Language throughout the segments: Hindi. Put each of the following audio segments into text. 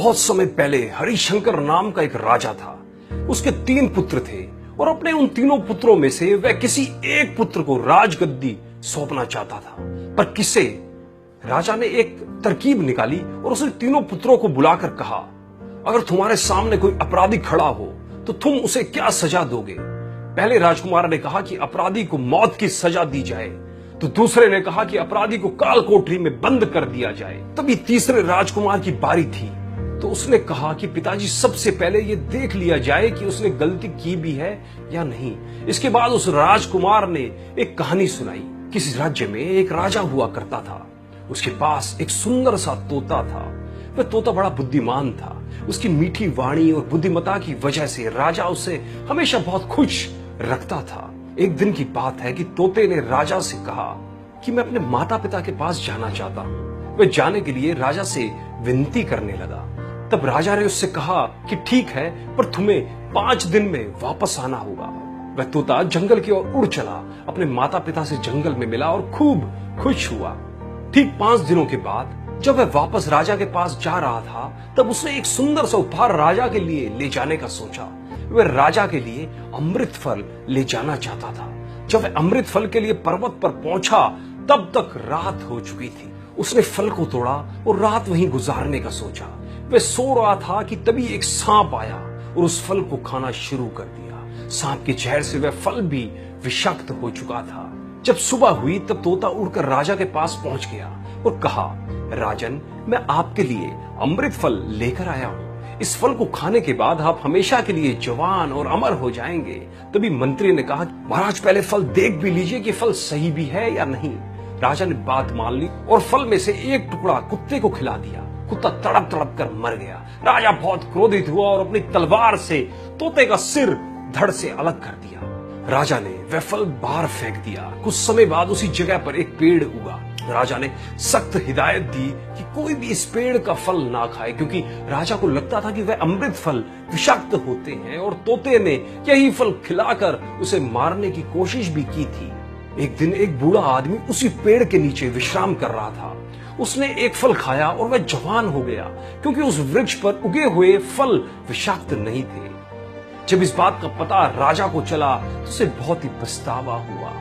बहुत समय पहले हरिशंकर नाम का एक राजा था। उसके 3 पुत्र थे और अपने उन तीनों पुत्रों में से वह किसी एक पुत्र को राजगद्दी सौंपना चाहता था। पर किसे? राजा ने एक तरकीब निकाली और उसने तीनों पुत्रों को बुलाकर कहा, अगर तुम्हारे सामने कोई अपराधी खड़ा हो तो तुम उसे क्या सजा दोगे? पहले राजकुमार ने कहा कि अपराधी को मौत की सजा दी जाए, तो दूसरे ने कहा कि अपराधी को काल कोठरी में बंद कर दिया जाए। तभी तीसरे राजकुमार की बारी थी, तो उसने कहा कि पिताजी, सबसे पहले ये देख लिया जाए कि उसने गलती की भी है या नहीं। इसके बाद उस राजकुमार ने एक कहानी सुनाई। किसी राज्य में एक राजा हुआ करता था। उसके पास एक सुंदर सा तोता था। वह तोता बड़ा बुद्धिमान था। उसकी मीठी वाणी और बुद्धिमता की वजह से राजा उसे हमेशा बहुत खुश रखता था। एक दिन की बात है कि तोते ने राजा से कहा कि मैं अपने माता पिता के पास जाना चाहता हूं। वह जाने के लिए राजा से विनती करने लगा। तब राजा ने उससे कहा कि ठीक है, पर तुम्हें 5 दिन में वापस आना होगा। वह तोता जंगल की ओर उड़ चला, अपने माता पिता से जंगल में मिला और खूब खुश हुआ। ठीक 5 दिनों के बाद जब वह वापस राजा के पास जा रहा था, तब उसने एक सुंदर सा उपहार राजा के लिए ले जाने का सोचा। वह राजा के लिए अमृत फल ले जाना चाहता था। जब वह अमृत फल के लिए पर्वत पर पहुंचा, तब तक रात हो चुकी थी। उसने फल को तोड़ा और रात वहीं गुजारने का सोचा। वह सो रहा था कि तभी एक सांप आया और उस फल को खाना शुरू कर दिया। सांप के जहर से वह फल भी विषाक्त हो चुका था। जब सुबह हुई तब तोता उड़कर राजा के पास पहुंच गया और कहा, राजन, मैं आपके लिए अमृत फल लेकर आया हूं। इस फल को खाने के बाद आप हमेशा के लिए जवान और अमर हो जाएंगे। तभी मंत्री ने कहा, महाराज, पहले फल देख भी लीजिए कि फल सही भी है या नहीं। राजा ने बात मान ली और फल में से एक टुकड़ा कुत्ते को खिला दिया। कुत्ता तड़प तड़प कर मर गया। राजा बहुत क्रोधित हुआ और अपनी तलवार से तोते का सिर धड़ से अलग कर दिया। राजा ने वह फल बाहर फेंक दिया। कुछ समय बाद उसी जगह पर एक पेड़ उगा। राजा ने सख्त हिदायत दी कि कोई भी इस पेड़ का फल ना खाए, क्योंकि राजा को लगता था कि वह अमृत फल विषाक्त होते हैं और तोते ने यही फल खिलाकर उसे मारने की कोशिश भी की थी। एक दिन एक बूढ़ा आदमी उसी पेड़ के नीचे विश्राम कर रहा था। उसने एक फल खाया और वह जवान हो गया, क्योंकि उस वृक्ष पर उगे हुए फल विषाक्त नहीं थे। जब इस बात का पता राजा को चला तो उसे बहुत ही पछतावा हुआ।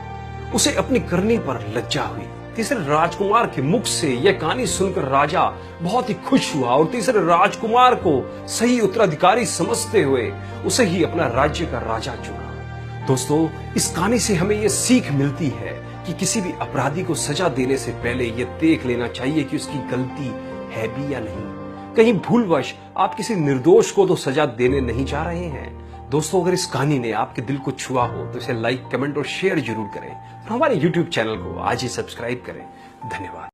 उसे अपनी करनी पर लज्जा हुई। तीसरे राजकुमार के मुख से यह कहानी सुनकर राजा बहुत ही खुश हुआ और तीसरे राजकुमार को सही उत्तराधिकारी समझते हुए उसे ही अपना राज्य का राजा चुना। दोस्तों, इस कहानी से हमें यह सीख मिलती है कि किसी भी अपराधी को सजा देने से पहले यह देख लेना चाहिए कि उसकी गलती है भी या नहीं। कहीं भूलवश आप किसी निर्दोष को तो सजा देने नहीं जा रहे हैं। दोस्तों, अगर इस कहानी ने आपके दिल को छुआ हो तो इसे लाइक, कमेंट और शेयर जरूर करें और हमारे YouTube चैनल को आज ही सब्सक्राइब करें। धन्यवाद।